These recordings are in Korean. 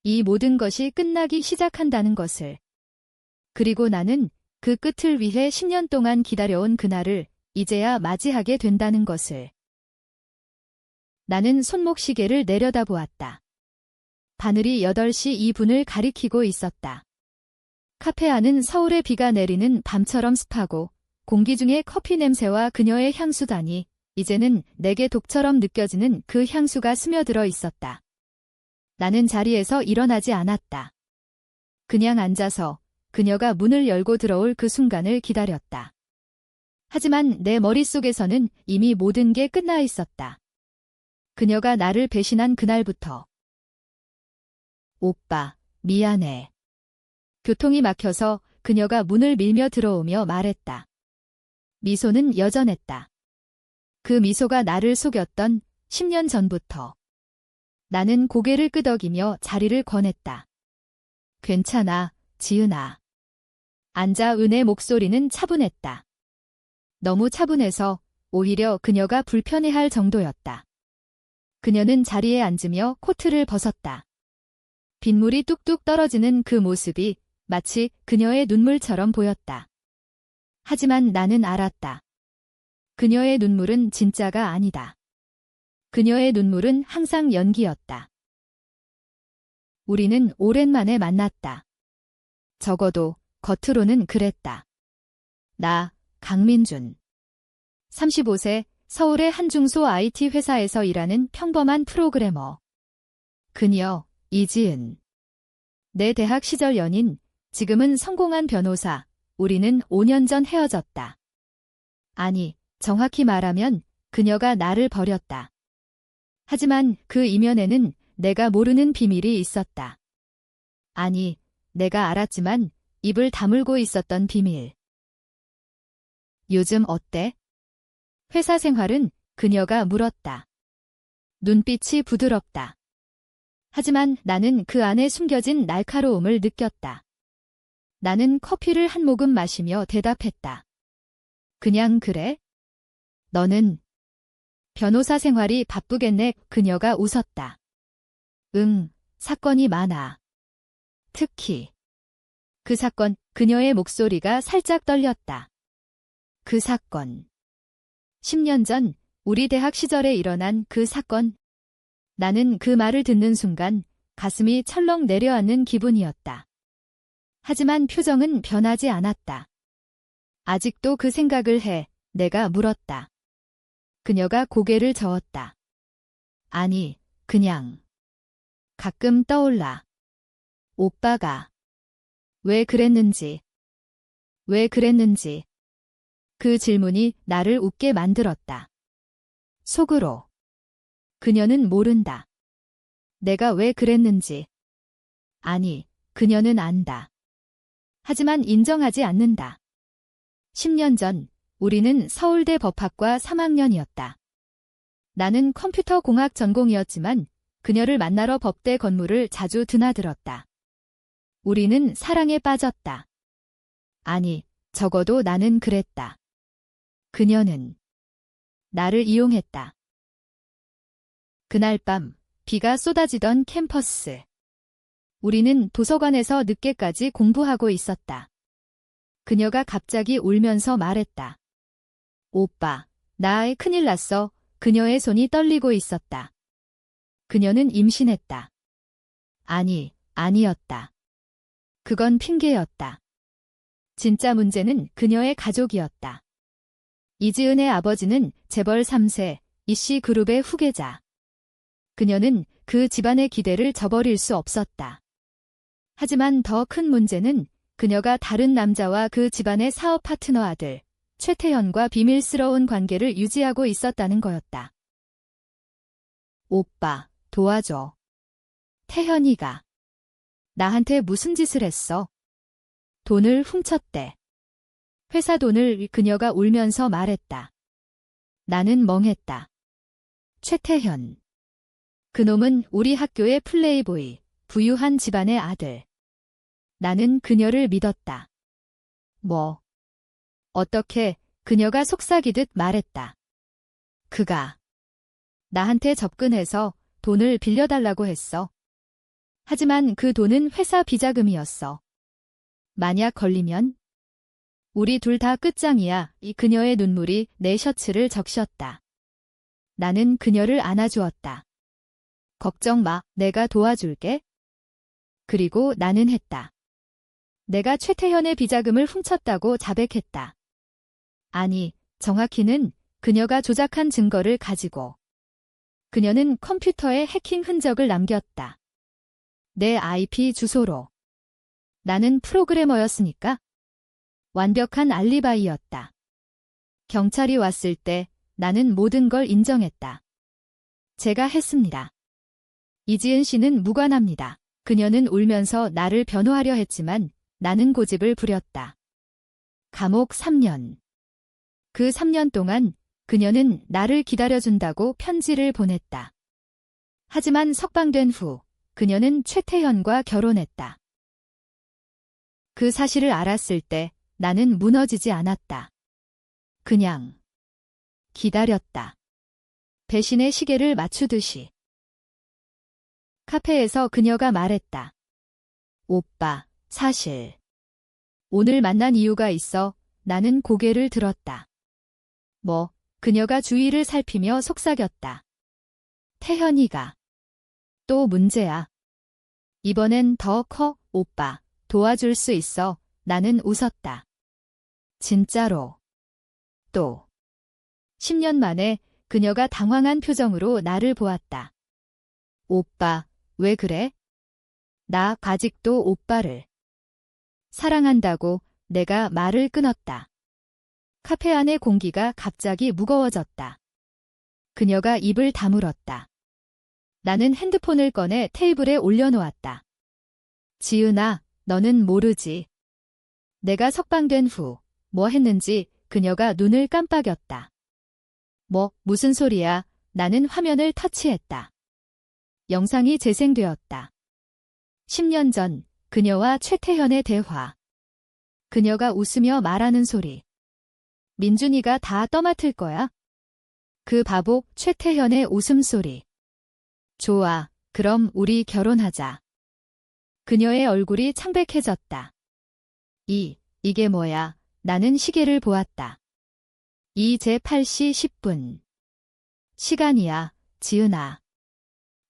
이 모든 것이 끝나기 시작한다는 것을. 그리고 나는 그 끝을 위해 10년 동안 기다려온 그날을 이제야 맞이하게 된다는 것을. 나는 손목시계를 내려다보았다. 바늘이 8시 2분을 가리키고 있었다. 카페 안은 서울의 비가 내리는 밤처럼 습하고 공기 중에 커피 냄새와 그녀의 향수다니 이제는 내게 독처럼 느껴지는 그 향수가 스며들어 있었다. 나는 자리에서 일어나지 않았다. 그냥 앉아서 그녀가 문을 열고 들어올 그 순간을 기다렸다. 하지만 내 머릿속에서는 이미 모든 게 끝나 있었다. 그녀가 나를 배신한 그날부터. 오빠, 미안해. 교통이 막혀서 그녀가 문을 밀며 들어오며 말했다. 미소는 여전했다. 그 미소가 나를 속였던 10년 전부터. 나는 고개를 끄덕이며 자리를 권했다. 괜찮아, 지은아. 앉아. 은의 목소리는 차분했다. 너무 차분해서 오히려 그녀가 불편해할 정도였다. 그녀는 자리에 앉으며 코트를 벗었다. 빗물이 뚝뚝 떨어지는 그 모습이 마치 그녀의 눈물처럼 보였다. 하지만 나는 알았다. 그녀의 눈물은 진짜가 아니다. 그녀의 눈물은 항상 연기였다. 우리는 오랜만에 만났다. 적어도 겉으로는 그랬다. 나, 강민준. 35세, 서울의 한 중소 IT 회사에서 일하는 평범한 프로그래머. 그녀, 이지은. 내 대학 시절 연인, 지금은 성공한 변호사. 우리는 5년 전 헤어졌다. 아니, 정확히 말하면 그녀가 나를 버렸다. 하지만 그 이면에는 내가 모르는 비밀이 있었다. 아니, 내가 알았지만 입을 다물고 있었던 비밀. 요즘 어때? 회사 생활은? 그녀가 물었다. 눈빛이 부드럽다. 하지만 나는 그 안에 숨겨진 날카로움을 느꼈다. 나는 커피를 한 모금 마시며 대답했다. 그냥 그래? 너는? 변호사 생활이 바쁘겠네. 그녀가 웃었다. 응, 사건이 많아. 특히. 그 사건. 그녀의 목소리가 살짝 떨렸다. 그 사건. 10년 전 우리 대학 시절에 일어난 그 사건. 나는 그 말을 듣는 순간 가슴이 철렁 내려앉는 기분이었다. 하지만 표정은 변하지 않았다. 아직도 그 생각을 해. 내가 물었다. 그녀가 고개를 저었다. 아니, 그냥. 가끔 떠올라. 오빠가. 왜 그랬는지. 왜 그랬는지. 그 질문이 나를 웃게 만들었다. 속으로. 그녀는 모른다. 내가 왜 그랬는지. 아니, 그녀는 안다. 하지만 인정하지 않는다. 10년 전, 우리는 서울대 법학과 3학년이었다. 나는 컴퓨터공학 전공이었지만 그녀를 만나러 법대 건물을 자주 드나들었다. 우리는 사랑에 빠졌다. 아니, 적어도 나는 그랬다. 그녀는 나를 이용했다. 그날 밤, 비가 쏟아지던 캠퍼스. 우리는 도서관에서 늦게까지 공부하고 있었다. 그녀가 갑자기 울면서 말했다. 오빠, 나 큰일 났어. 그녀의 손이 떨리고 있었다. 그녀는 임신했다. 아니, 아니었다. 그건 핑계였다. 진짜 문제는 그녀의 가족이었다. 이지은의 아버지는 재벌 3세, 이씨 그룹의 후계자. 그녀는 그 집안의 기대를 저버릴 수 없었다. 하지만 더 큰 문제는 그녀가 다른 남자와 그 집안의 사업 파트너 아들, 최태현과 비밀스러운 관계를 유지하고 있었다는 거였다. 오빠, 도와줘. 태현이가. 나한테 무슨 짓을 했어? 돈을 훔쳤대. 회사 돈을. 그녀가 울면서 말했다. 나는 멍했다. 최태현. 그놈은 우리 학교의 플레이보이, 부유한 집안의 아들. 나는 그녀를 믿었다. 뭐? 어떻게? 그녀가 속삭이듯 말했다. 그가 나한테 접근해서 돈을 빌려달라고 했어. 하지만 그 돈은 회사 비자금이었어. 만약 걸리면 우리 둘 다 끝장이야. 이 그녀의 눈물이 내 셔츠를 적셨다. 나는 그녀를 안아주었다. 걱정 마, 내가 도와줄게. 그리고 나는 했다. 내가 최태현의 비자금을 훔쳤다고 자백했다. 아니, 정확히는 그녀가 조작한 증거를 가지고. 그녀는 컴퓨터에 해킹 흔적을 남겼다. 내 IP 주소로. 나는 프로그래머였으니까. 완벽한 알리바이였다. 경찰이 왔을 때 나는 모든 걸 인정했다. 제가 했습니다. 이지은 씨는 무관합니다. 그녀는 울면서 나를 변호하려 했지만 나는 고집을 부렸다. 감옥 3년. 그 3년 동안 그녀는 나를 기다려준다고 편지를 보냈다. 하지만 석방된 후 그녀는 최태현과 결혼했다. 그 사실을 알았을 때 나는 무너지지 않았다. 그냥 기다렸다. 배신의 시계를 맞추듯이. 카페에서 그녀가 말했다. 오빠, 사실 오늘 만난 이유가 있어. 나는 고개를 들었다. 뭐, 그녀가 주위를 살피며 속삭였다. 태현이가 또 문제야. 이번엔 더 커, 오빠. 도와줄 수 있어. 나는 웃었다. 진짜로. 또. 10년 만에 그녀가 당황한 표정으로 나를 보았다. 오빠, 왜 그래? 나 아직도 오빠를 사랑한다고. 내가 말을 끊었다. 카페 안의 공기가 갑자기 무거워졌다. 그녀가 입을 다물었다. 나는 핸드폰을 꺼내 테이블에 올려놓았다. 지은아, 너는 모르지. 내가 석방된 후 뭐 했는지. 그녀가 눈을 깜빡였다. 무슨 소리야. 나는 화면을 터치했다. 영상이 재생되었다. 10년 전 그녀와 최태현의 대화. 그녀가 웃으며 말하는 소리. 민준이가 다 떠맡을 거야. 그 바보 최태현의 웃음소리. 좋아, 그럼 우리 결혼하자. 그녀의 얼굴이 창백해졌다. 이게 뭐야. 나는 시계를 보았다. 이제 8시 10분. 시간이야, 지은아.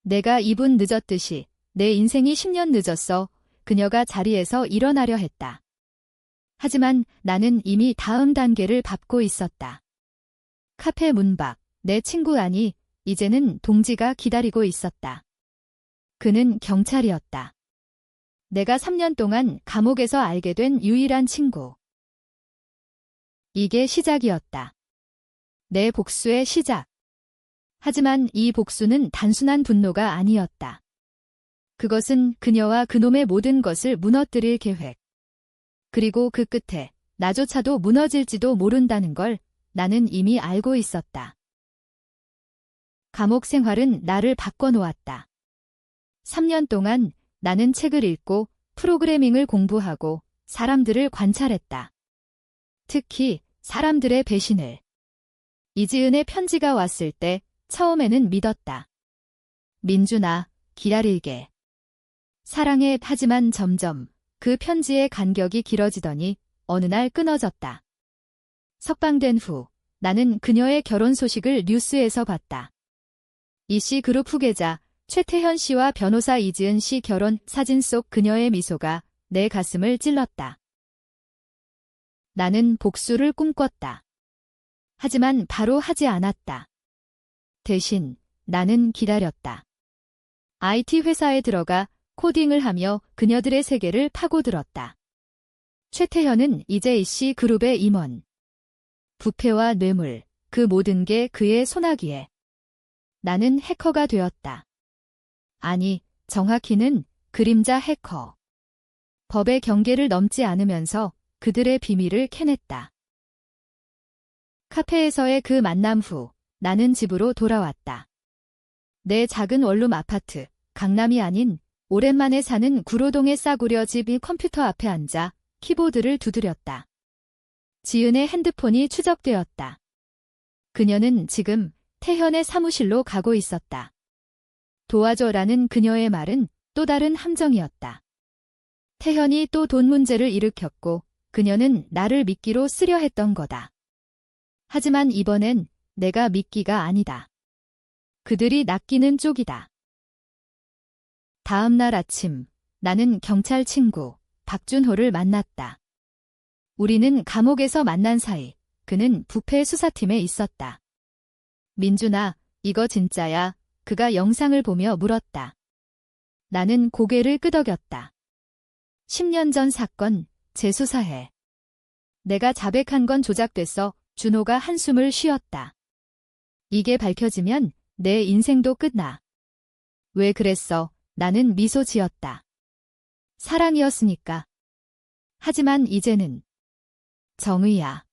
내가 2분 늦었듯이 내 인생이 10년 늦었어. 그녀가 자리에서 일어나려 했다. 하지만 나는 이미 다음 단계를 밟고 있었다. 카페 문 밖, 내 친구 안이 이제는 동지가 기다리고 있었다. 그는 경찰이었다. 내가 3년 동안 감옥에서 알게 된 유일한 친구. 이게 시작이었다. 내 복수의 시작. 하지만 이 복수는 단순한 분노가 아니었다. 그것은 그녀와 그놈의 모든 것을 무너뜨릴 계획. 그리고 그 끝에 나조차도 무너질지도 모른다는 걸 나는 이미 알고 있었다. 감옥 생활은 나를 바꿔놓았다. 3년 동안 나는 책을 읽고 프로그래밍을 공부하고 사람들을 관찰했다. 특히 사람들의 배신을. 이지은의 편지가 왔을 때 처음에는 믿었다. 민준아, 기다릴게. 사랑해. 하지만 점점 그 편지의 간격이 길어지더니 어느 날 끊어졌다. 석방된 후 나는 그녀의 결혼 소식을 뉴스에서 봤다. 이씨 그룹 후계자 최태현 씨와 변호사 이지은 씨 결혼 사진 속 그녀의 미소가 내 가슴을 찔렀다. 나는 복수를 꿈꿨다. 하지만 바로 하지 않았다. 대신 나는 기다렸다. IT 회사에 들어가 코딩을 하며 그녀들의 세계를 파고들었다. 최태현은 이제 이씨 그룹의 임원. 부패와 뇌물, 그 모든 게 그의 손아귀에. 나는 해커가 되었다. 아니, 정확히는 그림자 해커. 법의 경계를 넘지 않으면서 그들의 비밀을 캐냈다. 카페에서의 그 만남 후 나는 집으로 돌아왔다. 내 작은 원룸 아파트, 강남이 아닌 오랜만에 사는 구로동의 싸구려 집이 컴퓨터 앞에 앉아 키보드를 두드렸다. 지은의 핸드폰이 추적되었다. 그녀는 지금 태현의 사무실로 가고 있었다. 도와줘라는 그녀의 말은 또 다른 함정이었다. 태현이 또 돈 문제를 일으켰고 그녀는 나를 미끼로 쓰려 했던 거다. 하지만 이번엔 내가 미끼가 아니다. 그들이 낚이는 쪽이다. 다음 날 아침, 나는 경찰 친구 박준호를 만났다. 우리는 감옥에서 만난 사이, 그는 부패 수사팀에 있었다. 민준아, 이거 진짜야? 그가 영상을 보며 물었다. 나는 고개를 끄덕였다. 10년 전 사건, 재수사해. 내가 자백한 건 조작됐어. 준호가 한숨을 쉬었다. 이게 밝혀지면 내 인생도 끝나. 왜 그랬어? 나는 미소 지었다. 사랑이었으니까. 하지만 이제는 정의야.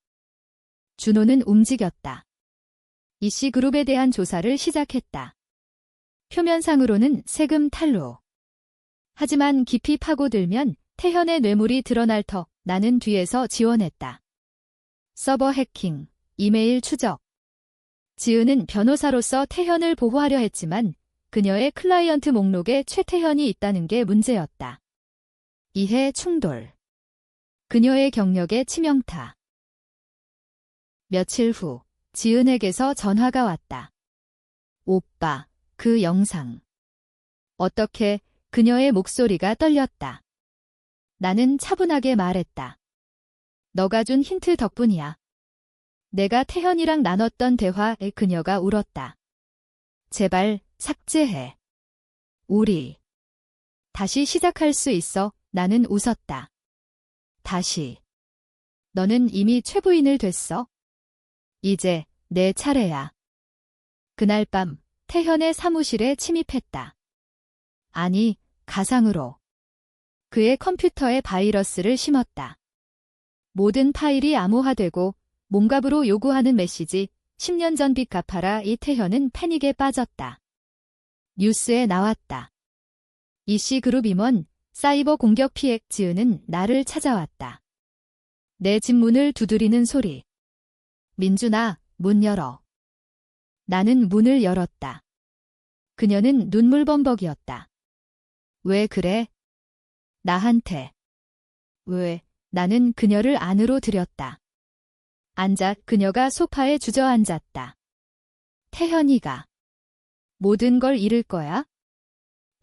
준호는 움직였다. 이씨 그룹에 대한 조사를 시작했다. 표면상으로는 세금 탈루. 하지만 깊이 파고들면 태현의 뇌물이 드러날 터 나는 뒤에서 지원했다. 서버 해킹, 이메일 추적. 지은은 변호사로서 태현을 보호하려 했지만 그녀의 클라이언트 목록에 최태현이 있다는 게 문제였다. 이해 충돌. 그녀의 경력에 치명타. 며칠 후 지은에게서 전화가 왔다. 오빠, 그 영상. 어떻게? 그녀의 목소리가 떨렸다. 나는 차분하게 말했다. 너가 준 힌트 덕분이야. 내가 태현이랑 나눴던 대화에 그녀가 울었다. 제발 삭제해. 우리 다시 시작할 수 있어. 나는 웃었다. 다시. 너는 이미 최부인을 됐어. 이제 내 차례야. 그날 밤 태현의 사무실에 침입했다. 아니, 가상으로. 그의 컴퓨터에 바이러스를 심었다. 모든 파일이 암호화되고 몸값으로 요구하는 메시지, 10년 전 빚 갚아라. 이태현은 패닉에 빠졌다. 뉴스에 나왔다. 이씨 그룹 임원, 사이버 공격 피해. 지은은 나를 찾아왔다. 내 집 문을 두드리는 소리. 민준아, 문 열어. 나는 문을 열었다. 그녀는 눈물범벅이었다. 왜 그래? 나한테. 왜? 나는 그녀를 안으로 들였다. 앉아. 그녀가 소파에 주저앉았다. 태현이가 모든 걸 잃을 거야?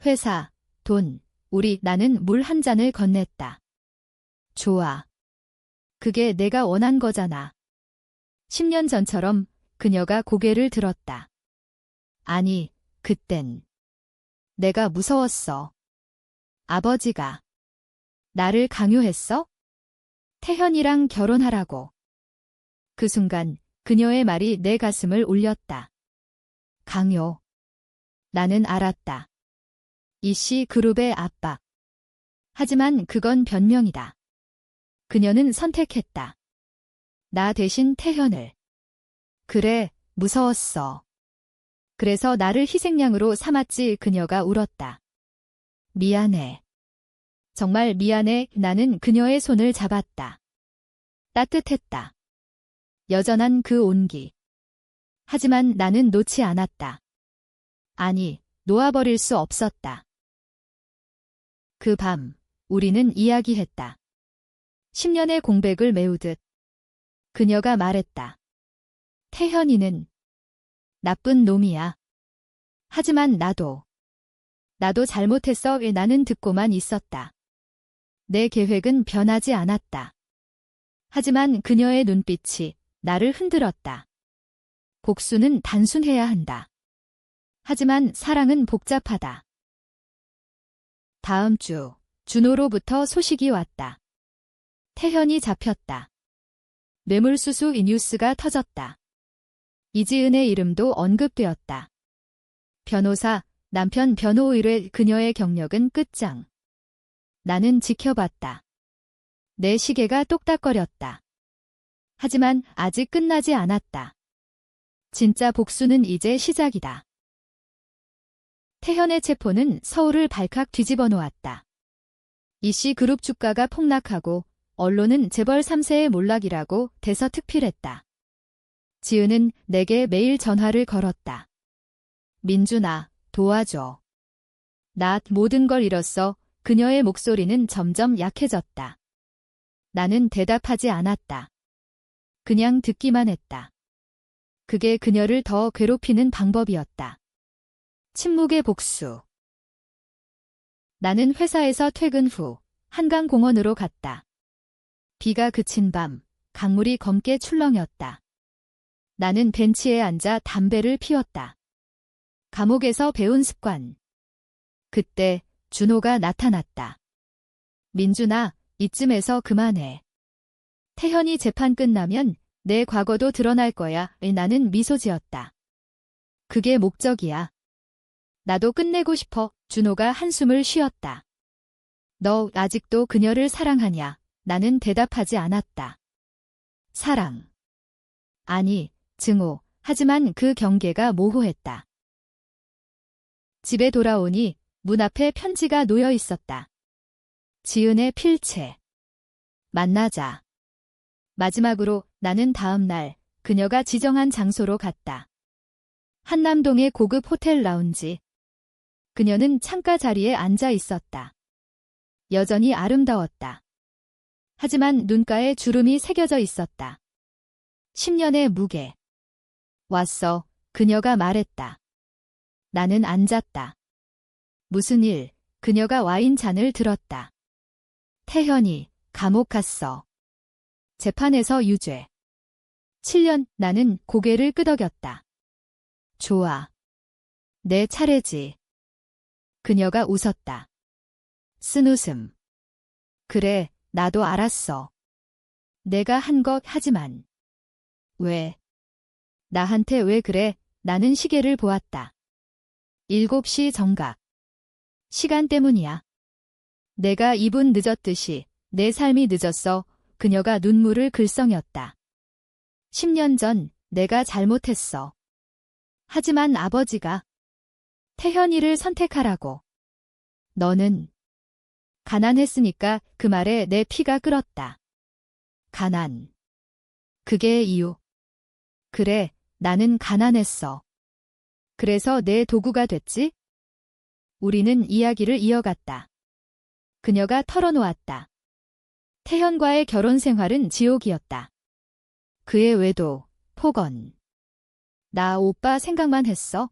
회사, 돈, 우리. 나는 물 한 잔을 건넸다. 좋아. 그게 내가 원한 거잖아. 10년 전처럼. 그녀가 고개를 들었다. 아니, 그땐 내가 무서웠어. 아버지가 나를 강요했어? 태현이랑 결혼하라고. 그 순간 그녀의 말이 내 가슴을 울렸다. 강요. 나는 알았다. 이씨 그룹의 압박. 하지만 그건 변명이다. 그녀는 선택했다. 나 대신 태현을. 그래, 무서웠어. 그래서 나를 희생양으로 삼았지. 그녀가 울었다. 미안해. 정말 미안해. 나는 그녀의 손을 잡았다. 따뜻했다. 여전한 그 온기. 하지만 나는 놓지 않았다. 아니, 놓아버릴 수 없었다. 그 밤, 우리는 이야기했다. 10년의 공백을 메우듯. 그녀가 말했다. 태현이는 나쁜 놈이야. 하지만 나도 잘못했어. 나는 듣고만 있었다. 내 계획은 변하지 않았다. 하지만 그녀의 눈빛이 나를 흔들었다. 복수는 단순해야 한다. 하지만 사랑은 복잡하다. 다음 주, 준호로부터 소식이 왔다. 태현이 잡혔다. 뇌물수수 뉴스가 터졌다. 이지은의 이름도 언급되었다. 변호사, 남편 변호 의뢰. 그녀의 경력은 끝장. 나는 지켜봤다. 내 시계가 똑딱거렸다. 하지만 아직 끝나지 않았다. 진짜 복수는 이제 시작이다. 태현의 체포는 서울을 발칵 뒤집어 놓았다. 이씨 그룹 주가가 폭락하고 언론은 재벌 3세의 몰락이라고 대서특필했다. 지은은 내게 매일 전화를 걸었다. 민준아, 도와줘. 나 모든 걸 잃었어. 그녀의 목소리는 점점 약해졌다. 나는 대답하지 않았다. 그냥 듣기만 했다. 그게 그녀를 더 괴롭히는 방법이었다. 침묵의 복수. 나는 회사에서 퇴근 후 한강공원으로 갔다. 비가 그친 밤, 강물이 검게 출렁였다. 나는 벤치에 앉아 담배를 피웠다. 감옥에서 배운 습관. 그때 준호가 나타났다. 민준아, 이쯤에서 그만해. 태현이 재판 끝나면 내 과거도 드러날 거야. 나는 미소 지었다. 그게 목적이야. 나도 끝내고 싶어. 준호가 한숨을 쉬었다. 너 아직도 그녀를 사랑하냐? 나는 대답하지 않았다. 사랑. 아니, 증오. 하지만 그 경계가 모호했다. 집에 돌아오니 문 앞에 편지가 놓여 있었다. 지은의 필체. 만나자. 마지막으로 나는 다음 날 그녀가 지정한 장소로 갔다. 한남동의 고급 호텔 라운지. 그녀는 창가 자리에 앉아 있었다. 여전히 아름다웠다. 하지만 눈가에 주름이 새겨져 있었다. 10년의 무게. 왔어. 그녀가 말했다. 나는 앉았다. 무슨 일? 그녀가 와인 잔을 들었다. 태현이 감옥 갔어. 재판에서 유죄. 7년. 나는 고개를 끄덕였다. 좋아. 내 차례지. 그녀가 웃었다. 쓴웃음. 그래, 나도 알았어. 내가 한 것 하지만. 왜? 나한테 왜 그래? 나는 시계를 보았다. 7시 정각. 시간 때문이야. 내가 2분 늦었듯이 내 삶이 늦었어. 그녀가 눈물을 글썽였다. 10년 전 내가 잘못했어. 하지만 아버지가 태현이를 선택하라고. 너는 가난했으니까. 그 말에 내 피가 끓었다. 가난. 그게 이유. 그래, 나는 가난했어. 그래서 내 도구가 됐지? 우리는 이야기를 이어갔다. 그녀가 털어놓았다. 태현과의 결혼 생활은 지옥이었다. 그의 외도, 폭언. 나 오빠 생각만 했어.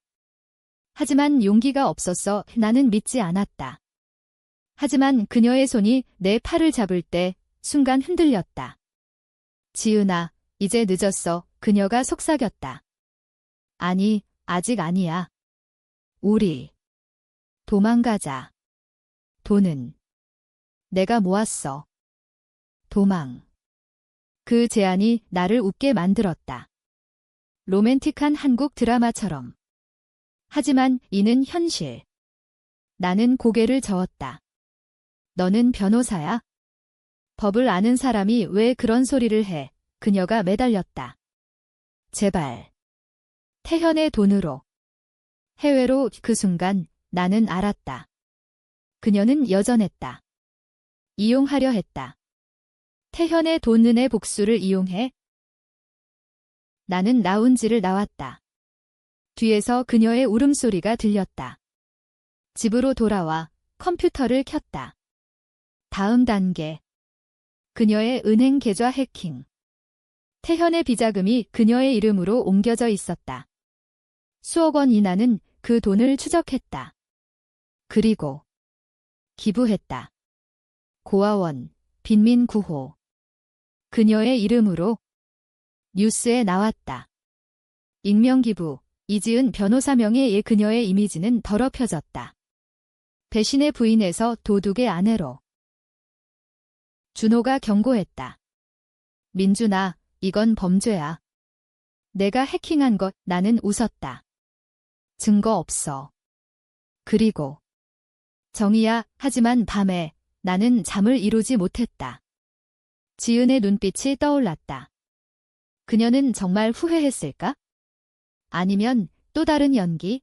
하지만 용기가 없었어. 나는 믿지 않았다. 하지만 그녀의 손이 내 팔을 잡을 때 순간 흔들렸다. 지은아, 이제 늦었어. 그녀가 속삭였다. 아니, 아직 아니야. 우리 도망가자. 돈은 내가 모았어. 도망. 그 제안이 나를 웃게 만들었다. 로맨틱한 한국 드라마처럼. 하지만 이는 현실. 나는 고개를 저었다. 너는 변호사야? 법을 아는 사람이 왜 그런 소리를 해? 그녀가 매달렸다. 제발. 태현의 돈으로. 해외로. 그 순간 나는 알았다. 그녀는 여전했다. 이용하려 했다. 태현의 돈은의 복수를 이용해? 나는 라운지를 나왔다. 뒤에서 그녀의 울음소리가 들렸다. 집으로 돌아와 컴퓨터를 켰다. 다음 단계. 그녀의 은행 계좌 해킹. 태현의 비자금이 그녀의 이름으로 옮겨져 있었다. 수억 원 이나는 그 돈을 추적했다. 그리고 기부했다. 고아원, 빈민 구호. 그녀의 이름으로 뉴스에 나왔다. 익명기부, 이지은 변호사 명의의 그녀의 이미지는 더럽혀졌다. 배신의 부인에서 도둑의 아내로. 준호가 경고했다. 민준아, 이건 범죄야. 내가 해킹한 것. 나는 웃었다. 증거 없어. 그리고 정의야. 하지만 밤에 나는 잠을 이루지 못했다. 지은의 눈빛이 떠올랐다. 그녀는 정말 후회했을까? 아니면 또 다른 연기?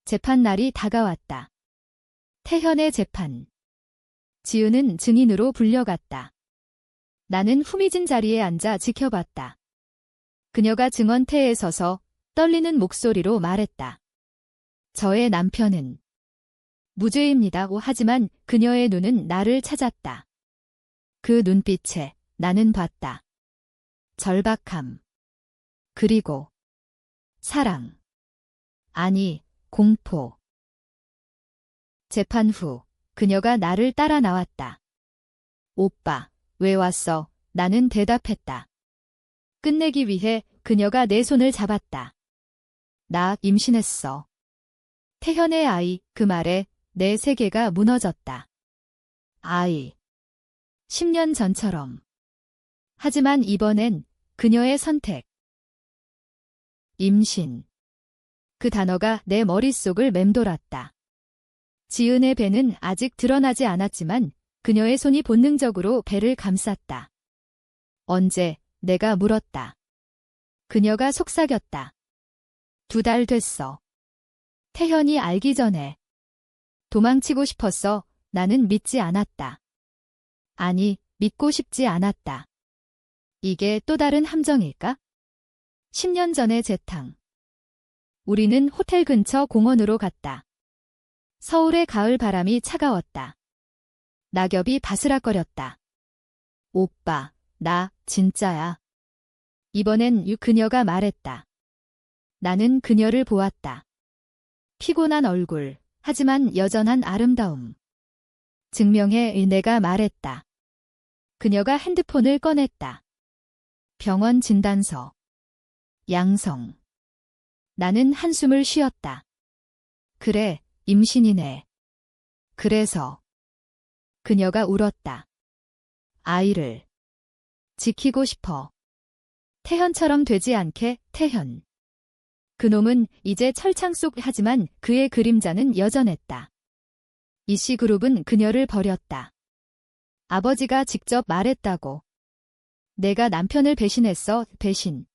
재판 날이 다가왔다. 태현의 재판. 지은은 증인으로 불려갔다. 나는 후미진 자리에 앉아 지켜봤다. 그녀가 증언대에 서서 떨리는 목소리로 말했다. 저의 남편은 무죄입니다. 하지만 그녀의 눈은 나를 찾았다. 그 눈빛에 나는 봤다. 절박함. 그리고 사랑. 아니, 공포. 재판 후 그녀가 나를 따라 나왔다. 오빠, 왜 왔어? 나는 대답했다. 끝내기 위해 그녀가 내 손을 잡았다. 나 임신했어. 태현의 아이, 그 말에 내 세계가 무너졌다. 아이. 10년 전처럼. 하지만 이번엔 그녀의 선택. 임신. 그 단어가 내 머릿속을 맴돌았다. 지은의 배는 아직 드러나지 않았지만 그녀의 손이 본능적으로 배를 감쌌다. 언제? 내가 물었다. 그녀가 속삭였다. 2달 됐어. 태현이 알기 전에. 도망치고 싶었어. 나는 믿지 않았다. 아니, 믿고 싶지 않았다. 이게 또 다른 함정일까? 10년 전의 재탕. 우리는 호텔 근처 공원으로 갔다. 서울의 가을 바람이 차가웠다. 낙엽이 바스락거렸다. 오빠, 나 진짜야. 이번엔 그녀가 말했다. 나는 그녀를 보았다. 피곤한 얼굴, 하지만 여전한 아름다움. 증명해, 내가 말했다. 그녀가 핸드폰을 꺼냈다. 병원 진단서. 양성. 나는 한숨을 쉬었다. 그래, 임신이네. 그래서. 그녀가 울었다. 아이를 지키고 싶어. 태현처럼 되지 않게, 태현. 그놈은 이제 철창 속 하지만 그의 그림자는 여전했다. 이씨그룹은 그녀를 버렸다. 아버지가 직접 말했다고. 내가 남편을 배신했어, 배신.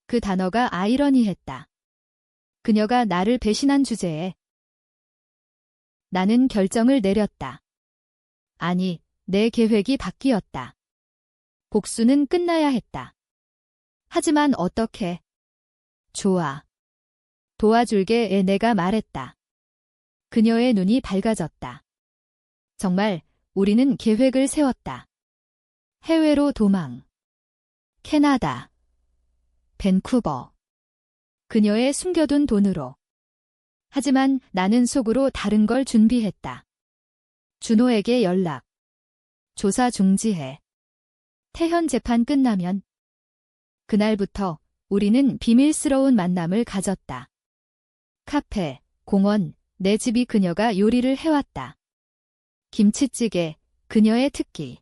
그 단어가 아이러니했다. 그녀가 나를 배신한 주제에. 나는 결정을 내렸다. 아니, 내 계획이 바뀌었다. 복수는 끝나야 했다. 하지만 어떻게? 좋아. 도와줄게, 내가 말했다. 그녀의 눈이 밝아졌다. 정말 우리는 계획을 세웠다. 해외로 도망. 캐나다. 밴쿠버. 그녀의 숨겨둔 돈으로. 하지만 나는 속으로 다른 걸 준비했다. 준호에게 연락. 조사 중지해. 태현 재판 끝나면. 그날부터 우리는 비밀스러운 만남을 가졌다. 카페, 공원, 내 집이 그녀가 요리를 해왔다. 김치찌개, 그녀의 특기.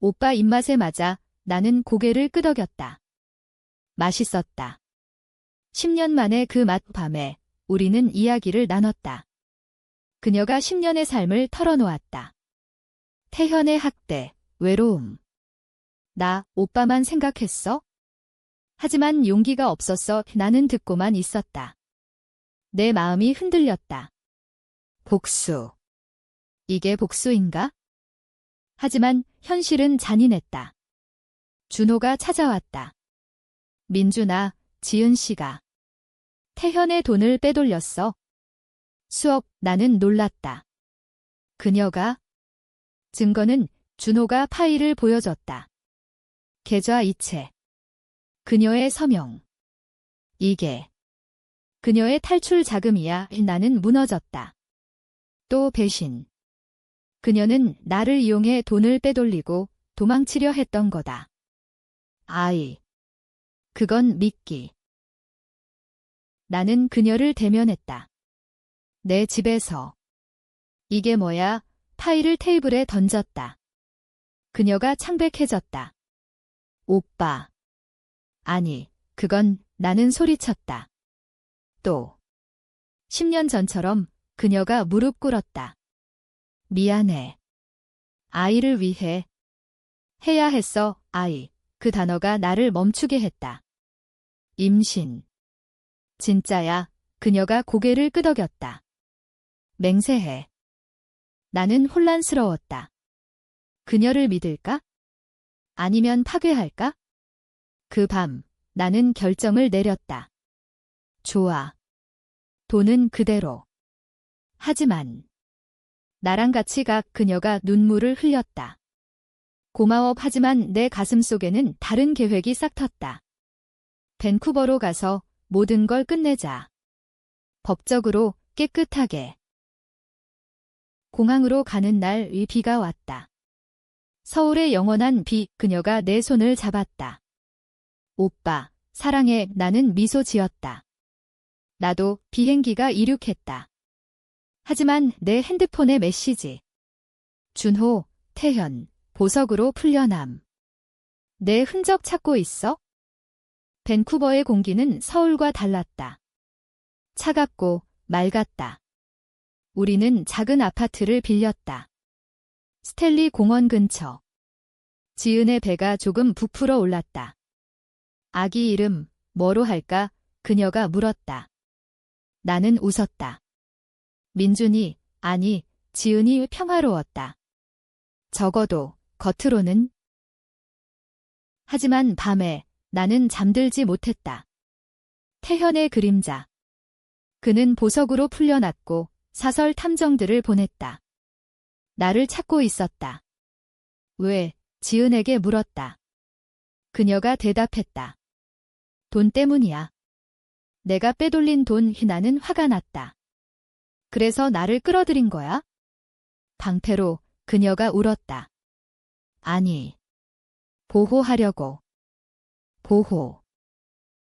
오빠 입맛에 맞아 나는 고개를 끄덕였다. 맛있었다. 10년 만에 그 맛 밤에 우리는 이야기를 나눴다. 그녀가 10년의 삶을 털어놓았다. 태현의 학대, 외로움. 나 오빠만 생각했어? 하지만 용기가 없었어. 나는 듣고만 있었다. 내 마음이 흔들렸다. 복수. 이게 복수인가? 하지만 현실은 잔인했다. 준호가 찾아왔다. 민준아, 지은 씨가 태현의 돈을 빼돌렸어. 수억, 나는 놀랐다. 그녀가? 증거는 준호가 파일을 보여줬다. 계좌 이체. 그녀의 서명. 이게 그녀의 탈출 자금이야. 나는 무너졌다. 또 배신. 그녀는 나를 이용해 돈을 빼돌리고 도망치려 했던 거다. 아이. 그건 미끼. 나는 그녀를 대면했다. 내 집에서. 이게 뭐야? 파일을 테이블에 던졌다. 그녀가 창백해졌다. 오빠. 아니, 그건 나는 소리쳤다. 또. 10년 전처럼 그녀가 무릎 꿇었다. 미안해. 아이를 위해. 해야 했어, 아이. 그 단어가 나를 멈추게 했다. 임신. 진짜야. 그녀가 고개를 끄덕였다. 맹세해. 나는 혼란스러웠다. 그녀를 믿을까? 아니면 파괴할까? 그 밤, 나는 결정을 내렸다. 좋아. 돈은 그대로. 하지만 나랑 같이 가 그녀가 눈물을 흘렸다. 고마워 하지만 내 가슴 속에는 다른 계획이 싹 텄다. 밴쿠버로 가서 모든 걸 끝내자. 법적으로 깨끗하게. 공항으로 가는 날 비가 왔다. 서울의 영원한 비, 그녀가 내 손을 잡았다. 오빠, 사랑해. 나는 미소 지었다. 나도 비행기가 이륙했다. 하지만 내 핸드폰의 메시지. 준호, 태현, 보석으로 풀려남. 내 흔적 찾고 있어? 밴쿠버의 공기는 서울과 달랐다. 차갑고 맑았다. 우리는 작은 아파트를 빌렸다. 스탠리 공원 근처. 지은의 배가 조금 부풀어 올랐다. 아기 이름 뭐로 할까? 그녀가 물었다. 나는 웃었다. 민준이, 아니, 지은이 평화로웠다. 적어도 겉으로는. 하지만 밤에 나는 잠들지 못했다. 태현의 그림자. 그는 보석으로 풀려났고 사설 탐정들을 보냈다. 나를 찾고 있었다. 왜? 지은에게 물었다. 그녀가 대답했다. 돈 때문이야. 내가 빼돌린 돈. 나는 화가 났다. 그래서 나를 끌어들인 거야? 방패로. 그녀가 울었다. 아니. 보호하려고. 보호.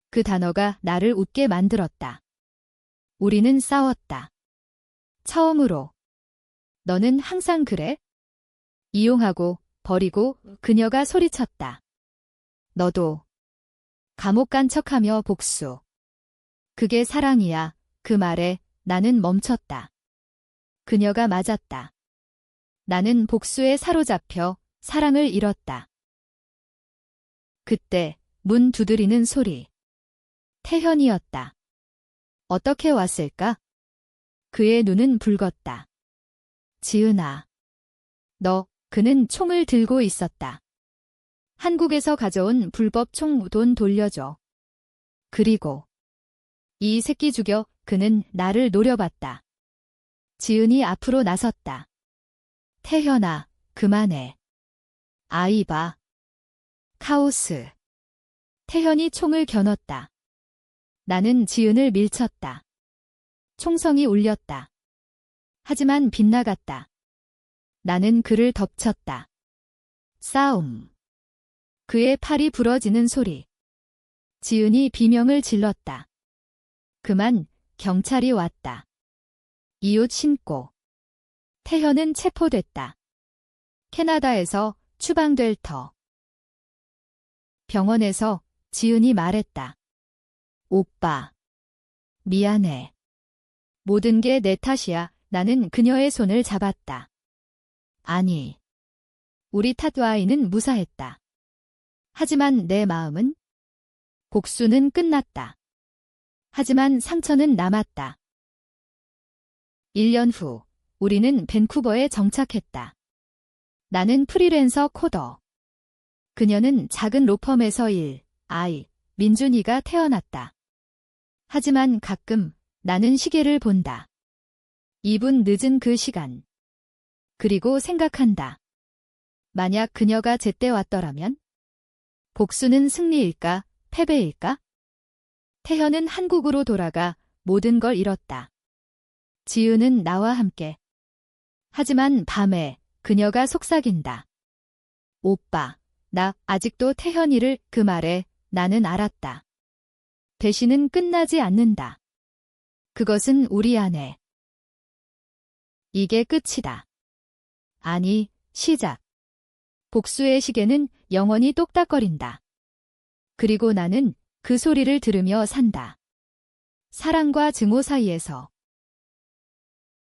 그 단어가 나를 웃게 만들었다. 우리는 싸웠다. 처음으로. 너는 항상 그래? 이용하고, 버리고, 그녀가 소리쳤다. 너도. 감옥 간 척하며 복수. 그게 사랑이야. 그 말에 나는 멈췄다. 그녀가 맞았다. 나는 복수에 사로잡혀 사랑을 잃었다. 그때 문 두드리는 소리. 태현이었다. 어떻게 왔을까? 그의 눈은 붉었다. 지은아. 너, 그는 총을 들고 있었다. 한국에서 가져온 불법 총. 돈 돌려줘. 그리고 이 새끼 죽여. 그는 나를 노려봤다. 지은이 앞으로 나섰다. 태현아, 그만해. 아이 봐. 카오스. 태현이 총을 겨눴다. 나는 지은을 밀쳤다. 총성이 울렸다. 하지만 빗나갔다. 나는 그를 덮쳤다. 싸움. 그의 팔이 부러지는 소리. 지은이 비명을 질렀다. 그만, 경찰이 왔다. 이웃 신고. 태현은 체포됐다. 캐나다에서 추방될 터. 병원에서 지은이 말했다. 오빠. 미안해. 모든 게 내 탓이야. 나는 그녀의 손을 잡았다. 아니. 우리 탓와이는 무사했다. 하지만 내 마음은? 복수는 끝났다. 하지만 상처는 남았다. 1년 후, 우리는 밴쿠버에 정착했다. 나는 프리랜서 코더. 그녀는 작은 로펌에서 민준이가 태어났다. 하지만 가끔 나는 시계를 본다. 2분 늦은 그 시간. 그리고 생각한다. 만약 그녀가 제때 왔더라면? 복수는 승리일까, 패배일까? 태현은 한국으로 돌아가 모든 걸 잃었다. 지은은 나와 함께. 하지만 밤에 그녀가 속삭인다. 오빠, 나 아직도 태현이를. 그 말에 나는 알았다. 배신은 끝나지 않는다. 그것은 우리 안에. 이게 끝이다. 아니, 시작. 복수의 시계는 영원히 똑딱거린다. 그리고 나는 그 소리를 들으며 산다. 사랑과 증오 사이에서.